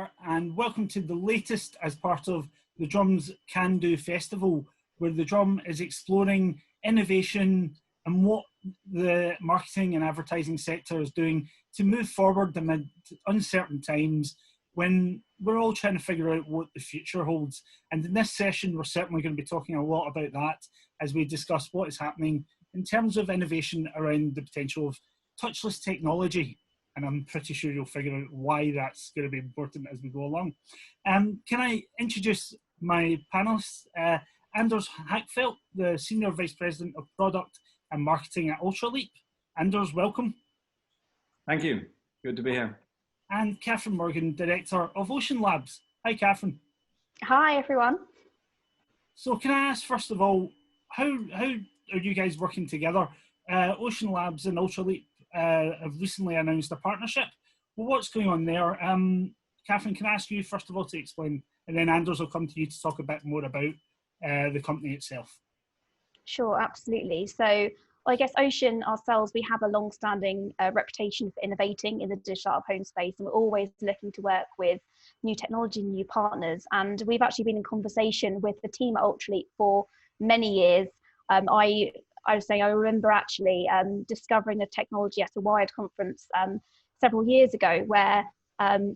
there, and welcome to the latest as part of the Drum's Can Do Festival, where the Drum is exploring innovation and what the marketing and advertising sector is doing to move forward amid uncertain times when we're all trying to figure out what the future holds. And in this session, we're certainly going to be talking a lot about that as we discuss what is happening in terms of innovation around the potential of touchless technology. And I'm pretty sure you'll figure out why that's going to be important as we go along. Can I introduce my panelists? Anders Hakfelt, the Senior Vice President of Product and Marketing at Ultraleap. Anders, welcome. Thank you. Good to be here. And Catherine Morgan, Director of Ocean Labs. Hi, Catherine. Hi, everyone. So can I ask, first of all, how are you guys working together? Ocean Labs and Ultraleap have recently announced a partnership. Well, what's going on there? Catherine, can I ask you first of all to explain, and then Anders will come to you to talk a bit more about the company itself. Sure, absolutely. So I guess Ocean ourselves, we have a long-standing reputation for innovating in the digital out-of-home space, and we're always looking to work with new technology and new partners. And we've actually been in conversation with the team at Ultraleap for many years. I was saying, I remember actually discovering the technology at a Wired conference several years ago, where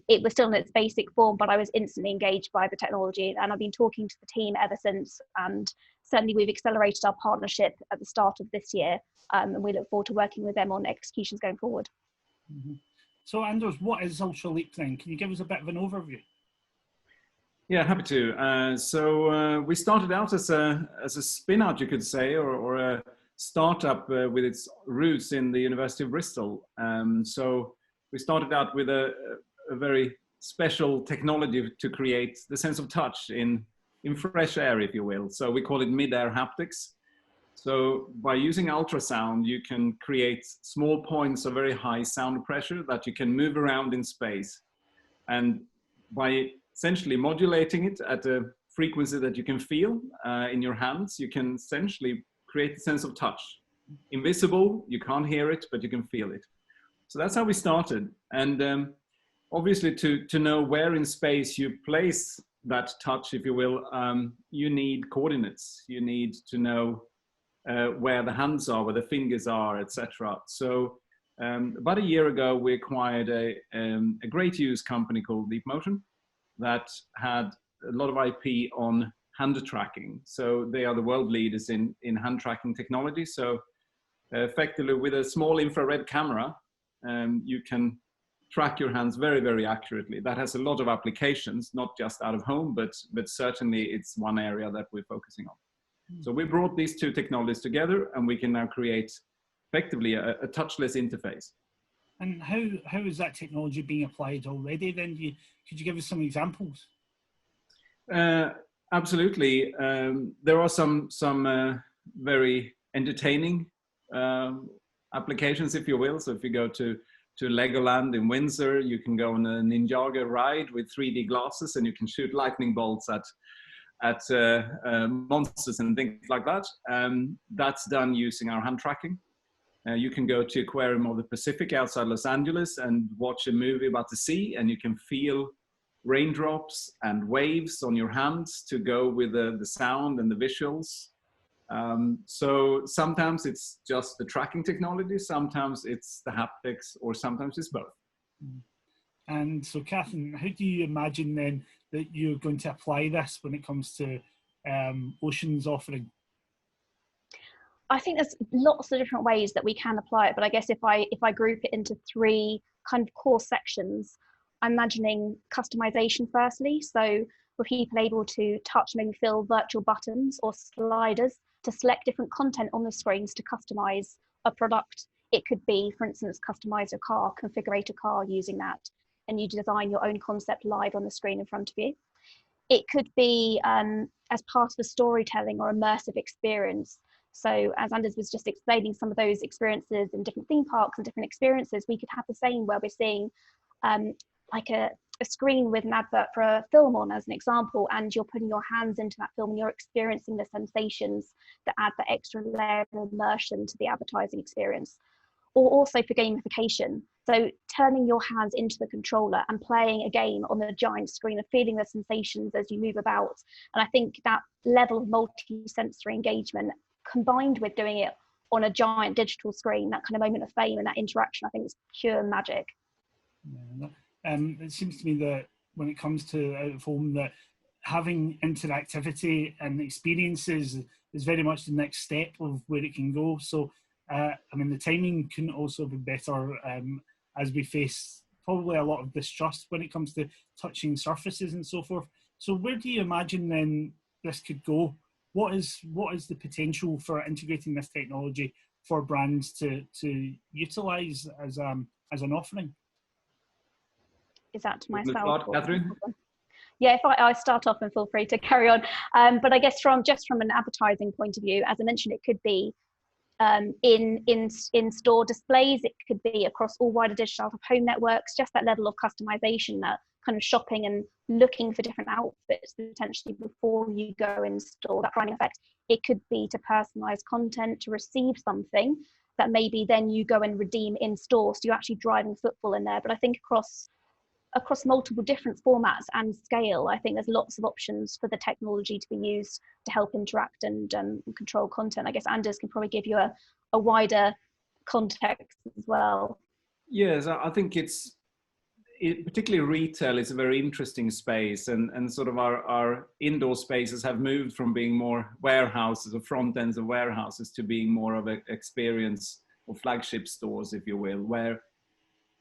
it was still in its basic form, but I was instantly engaged by the technology. And I've been talking to the team ever since. And certainly we've accelerated our partnership at the start of this year. And we look forward to working with them on executions going forward. Mm-hmm. So Anders, what is Ultraleap then? Can you give us a bit of an overview? Yeah, happy to. So we started out as a spin-out, you could say, or a startup with its roots in the University of Bristol. So we started out with a very special technology to create the sense of touch in fresh air, if you will. So we call it mid-air haptics. So by using ultrasound, you can create small points of very high sound pressure that you can move around in space. And by essentially modulating it at a frequency that you can feel in your hands, you can essentially create a sense of touch. Invisible, you can't hear it, but you can feel it. So that's how we started. And obviously to know where in space you place that touch, if you will, you need coordinates. You need to know where the hands are, where the fingers are, etc. So about a year ago, we acquired a great use company called Leap Motion that had a lot of IP on hand tracking. So they are the world leaders in hand tracking technology. So effectively with a small infrared camera, you can track your hands very, very accurately. That has a lot of applications, not just out of home, but certainly it's one area that we're focusing on. So we brought these two technologies together, and we can now create effectively a touchless interface. And how is that technology being applied already then? Could you give us some examples? Absolutely. There are some very entertaining applications, if you will. So if you go to Legoland in Windsor, you can go on a Ninjago ride with 3D glasses, and you can shoot lightning bolts at monsters and things like that. That's done using our hand tracking. You can go to Aquarium of the Pacific outside Los Angeles and watch a movie about the sea, and you can feel raindrops and waves on your hands to go with the sound and the visuals. So sometimes it's just the tracking technology, sometimes it's the haptics, or sometimes it's both. And so Catherine, how do you imagine then that you're going to apply this when it comes to Ocean's offering? I think there's lots of different ways that we can apply it, but I guess if I group it into three kind of core sections, I'm imagining customization firstly. So were people able to touch, maybe feel virtual buttons or sliders to select different content on the screens to customize a product? It could be, for instance, customize a car, configure a car using that, and you design your own concept live on the screen in front of you. It could be as part of a storytelling or immersive experience. So as Anders was just explaining some of those experiences in different theme parks and different experiences, we could have the same where we're seeing like a screen with an advert for a film on, as an example, and you're putting your hands into that film and you're experiencing the sensations that add that extra layer of immersion to the advertising experience. Or also for gamification. So turning your hands into the controller and playing a game on the giant screen and feeling the sensations as you move about. And I think that level of multi-sensory engagement combined with doing it on a giant digital screen, that kind of moment of fame and that interaction, I think is pure magic. Yeah, it seems to me that when it comes to out of home, that having interactivity and experiences is very much the next step of where it can go. So, I mean, the timing couldn't also be better as we face probably a lot of distrust when it comes to touching surfaces and so forth. So where do you imagine then this could go? What is the potential for integrating this technology for brands to utilise as an offering? Is that to myself? Catherine? Yeah, if I start off and feel free to carry on. But I guess from an advertising point of view, as I mentioned, it could be in store displays, it could be across all wider digital home networks, just that level of customization, that kind of shopping and looking for different outfits potentially before you go in store, that priming effect. It could be to personalize content, to receive something that maybe then you go and redeem in store, so you're actually driving footfall in there. But I think across multiple different formats and scale, I think there's lots of options for the technology to be used to help interact and control content. I guess Anders can probably give you a wider context as well. Yes, I think particularly retail is a very interesting space, and sort of our indoor spaces have moved from being more warehouses or front ends of warehouses to being more of an experience or flagship stores, if you will, where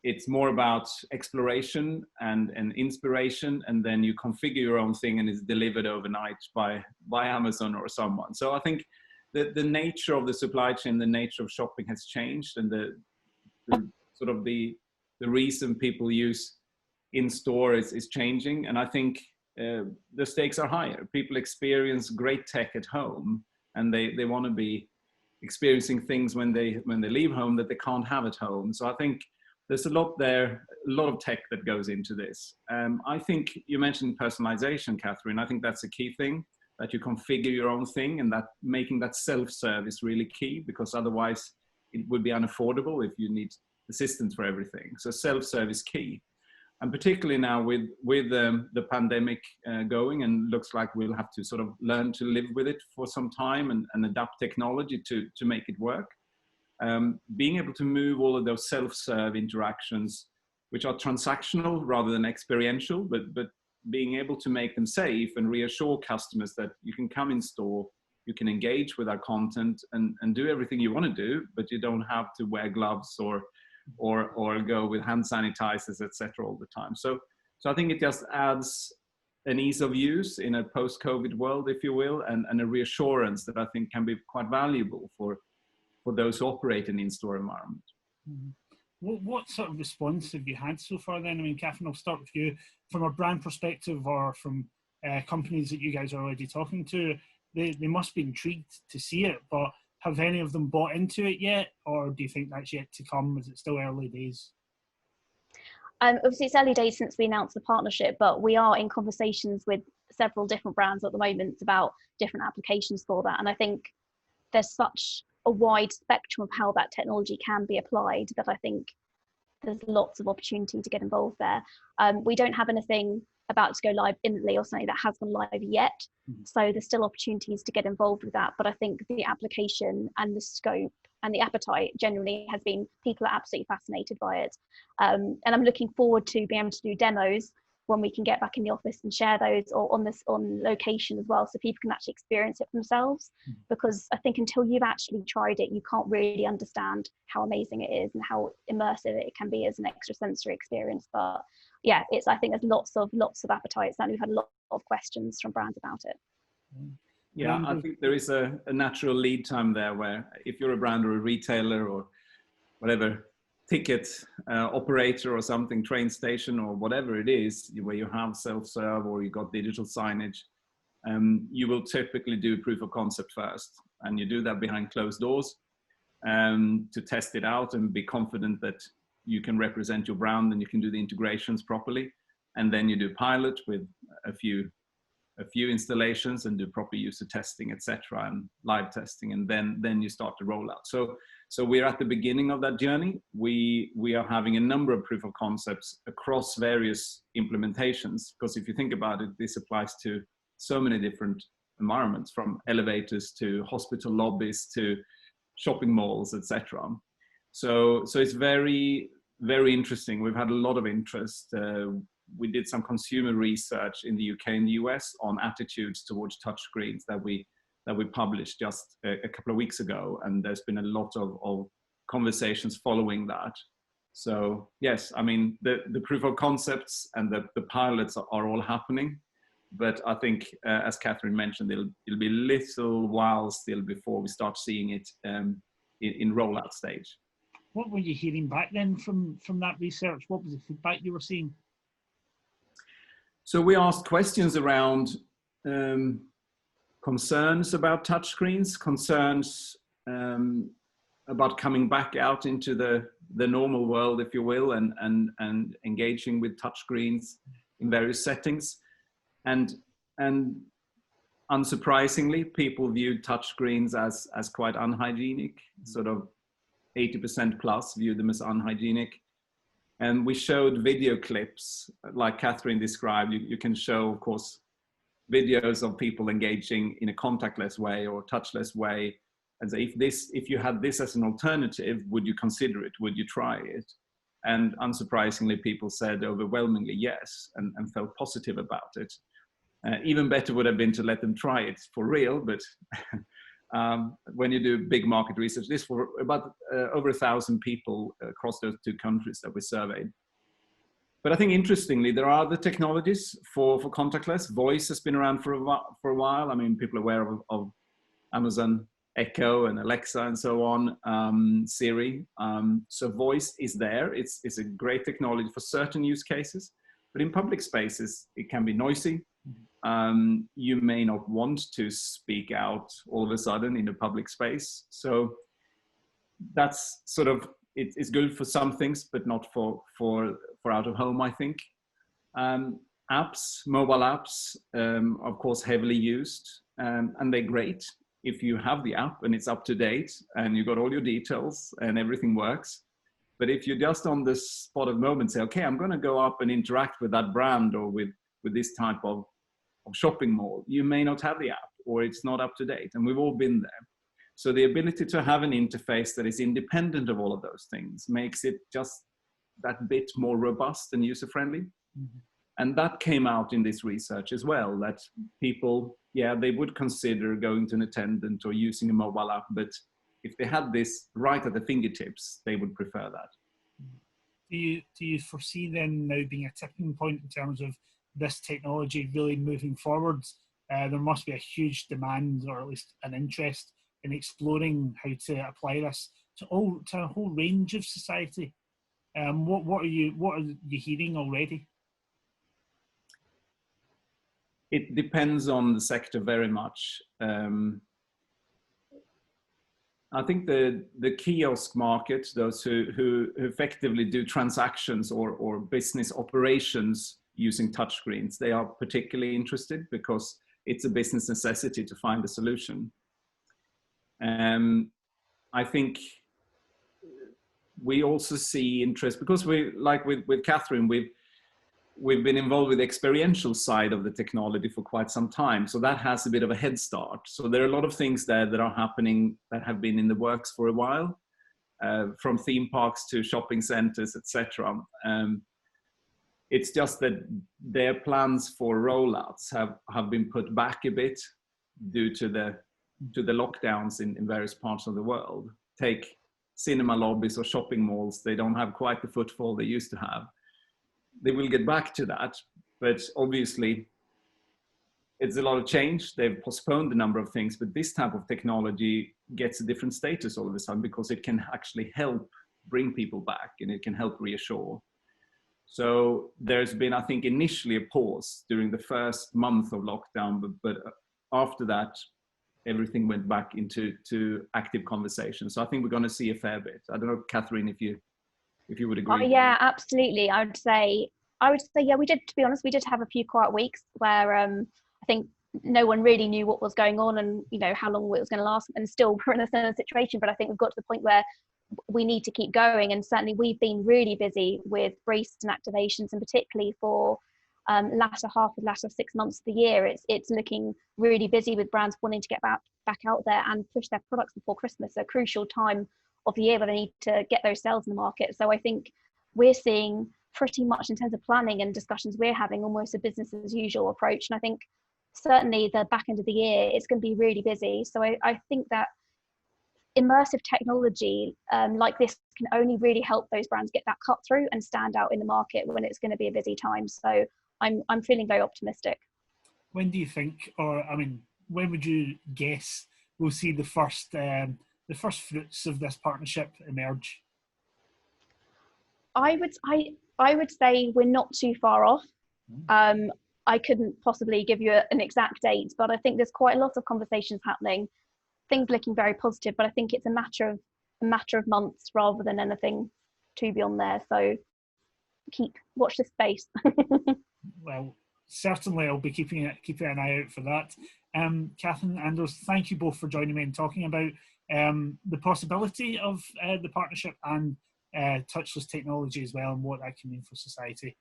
it's more about exploration and inspiration, and then you configure your own thing and it's delivered overnight by Amazon or someone. So I think the nature of the supply chain, the nature of shopping has changed, and the sort of the reason people use in store is changing. And I think the stakes are higher. People experience great tech at home, and they want to be experiencing things when they leave home that they can't have at home. So I think there's a lot there, a lot of tech that goes into this. I think you mentioned personalization, Catherine. I think that's a key thing, that you configure your own thing, and that making that self-serve is really key, because otherwise it would be unaffordable if you need assistance for everything. So self-serve is key. And particularly now with the pandemic going, and looks like we'll have to sort of learn to live with it for some time and adapt technology to make it work. Being able to move all of those self-serve interactions, which are transactional rather than experiential, but being able to make them safe and reassure customers that you can come in store, you can engage with our content and do everything you want to do, but you don't have to wear gloves or go with hand sanitizers, etc. all the time. So I think it just adds an ease of use in a post-COVID world, if you will, and a reassurance that I think can be quite valuable for those who operate in in-store environment. Mm-hmm. What sort of response have you had so far then? I mean, Catherine, I'll start with you. From a brand perspective, or from companies that you guys are already talking to, they must be intrigued to see it, but have any of them bought into it yet? Or do you think that's yet to come? Is it still early days? Obviously, it's early days since we announced the partnership, but we are in conversations with several different brands at the moment about different applications for that. And I think there's such a wide spectrum of how that technology can be applied that I think there's lots of opportunity to get involved there. We don't have anything about to go live imminently or something that has gone live yet. Mm-hmm. So there's still opportunities to get involved with that. But I think the application and the scope and the appetite generally has been, people are absolutely fascinated by it. And I'm looking forward to being able to do demos when we can get back in the office and share those, or on location as well, so people can actually experience it for themselves. Mm-hmm. Because I think until you've actually tried it, you can't really understand how amazing it is and how immersive it can be as an extra sensory experience. But yeah, I think there's lots of appetites, and we've had a lot of questions from brands about it. Yeah, I think there is a natural lead time there, where if you're a brand or a retailer or whatever, ticket operator or something, train station or whatever it is, where you have self-serve or you got digital signage, you will typically do proof of concept first, and you do that behind closed doors to test it out and be confident that you can represent your brand and you can do the integrations properly. And then you do pilot with a few installations and do proper user testing, etc., and live testing, and then you start to roll out. So So we're at the beginning of that journey. We are having a number of proof of concepts across various implementations, because if you think about it, this applies to so many different environments, from elevators to hospital lobbies to shopping malls, etc. So it's very, very interesting. We've had a lot of interest. We did some consumer research in the UK and the US on attitudes towards touchscreens that we published just a couple of weeks ago, and there's been a lot of conversations following that. So yes, I mean, the proof of concepts and the pilots are all happening, but I think, as Catherine mentioned, it'll be a little while still before we start seeing it in rollout stage. What were you hearing back then from that research? What was the feedback you were seeing? So we asked questions around concerns about touchscreens, concerns about coming back out into the normal world, if you will, and engaging with touchscreens in various settings. And unsurprisingly, people viewed touchscreens as quite unhygienic, sort of 80% plus viewed them as unhygienic. And we showed video clips, like Catherine described. You can show, of course, videos of people engaging in a contactless way or touchless way, and say, if you had this as an alternative, would you consider it? Would you try it? And unsurprisingly, people said overwhelmingly yes, and felt positive about it. Even better would have been to let them try it for real, but when you do big market research, this for about over 1,000 people across those 2 countries that we surveyed. But I think interestingly, there are other technologies for contactless. Voice has been around for a while. I mean, people are aware of Amazon Echo and Alexa and so on, Siri. So voice is there. It's a great technology for certain use cases, but in public spaces, it can be noisy. You may not want to speak out all of a sudden in a public space. So that's sort of, it's good for some things, but not for out of home, I think. Apps, mobile apps, of course, heavily used, and they're great if you have the app and it's up to date and you got all your details and everything works. But if you're just on the spot of moment, say, okay, I'm going to go up and interact with that brand or with this type of shopping mall, you may not have the app or it's not up to date. And we've all been there. So the ability to have an interface that is independent of all of those things makes it just that bit more robust and user-friendly. Mm-hmm. And that came out in this research as well, that people, yeah, they would consider going to an attendant or using a mobile app, but if they had this right at the fingertips, they would prefer that. Do you foresee then now being a tipping point in terms of this technology really moving forwards? There must be a huge demand, or at least an interest in exploring how to apply this to a whole range of society. What are you hearing already? It depends on the sector very much. I think the kiosk market, those who effectively do transactions or business operations using touchscreens, they are particularly interested because it's a business necessity to find a solution. I think we also see interest because we, like with Catherine, we've been involved with the experiential side of the technology for quite some time. So that has a bit of a head start. So there are a lot of things there that are happening that have been in the works for a while, from theme parks to shopping centers, etc. It's just that their plans for rollouts have been put back a bit due to the lockdowns in various parts of the world. Take cinema lobbies or shopping malls, they don't have quite the footfall they used to have. They will get back to that, but obviously it's a lot of change. They've postponed a number of things, but this type of technology gets a different status all of a sudden because it can actually help bring people back and it can help reassure. So there's been, I think, initially a pause during the first month of lockdown, but after that, everything went back into active conversation. So I think we're going to see a fair bit. I don't know, Catherine, if you would agree. Oh, yeah, absolutely. I would say, yeah, we did, to be honest, we did have a few quiet weeks where I think no one really knew what was going on and, you know, how long it was going to last, and still we're in a similar situation. But I think we've got to the point where we need to keep going, and certainly we've been really busy with briefs and activations, and particularly for latter 6 months of the year, it's looking really busy with brands wanting to get back out there and push their products before Christmas, a crucial time of the year where they need to get those sales in the market. So I think we're seeing pretty much, in terms of planning and discussions we're having, almost a business as usual approach. And I think certainly the back end of the year, it's going to be really busy. So I think that immersive technology like this can only really help those brands get that cut through and stand out in the market when it's going to be a busy time. So I'm feeling very optimistic. When do you think, or I mean, when would you guess we'll see the first fruits of this partnership emerge? I would say we're not too far off. I couldn't possibly give you an exact date, but I think there's quite a lot of conversations happening, things looking very positive, but I think it's a matter of months rather than anything too beyond there. So watch this space. Well, certainly I'll be keeping an eye out for that. Catherine, Anders, thank you both for joining me and talking about the possibility of the partnership and touchless technology as well, and what that can mean for society.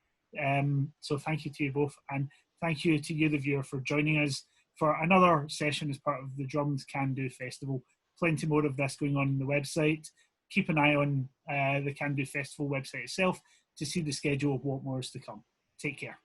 So thank you to you both, and thank you to you, the viewer, for joining us for another session as part of the Drums Can Do Festival. Plenty more of this going on the website. Keep an eye on the Can Do Festival website itself to see the schedule of what more is to come. Take care.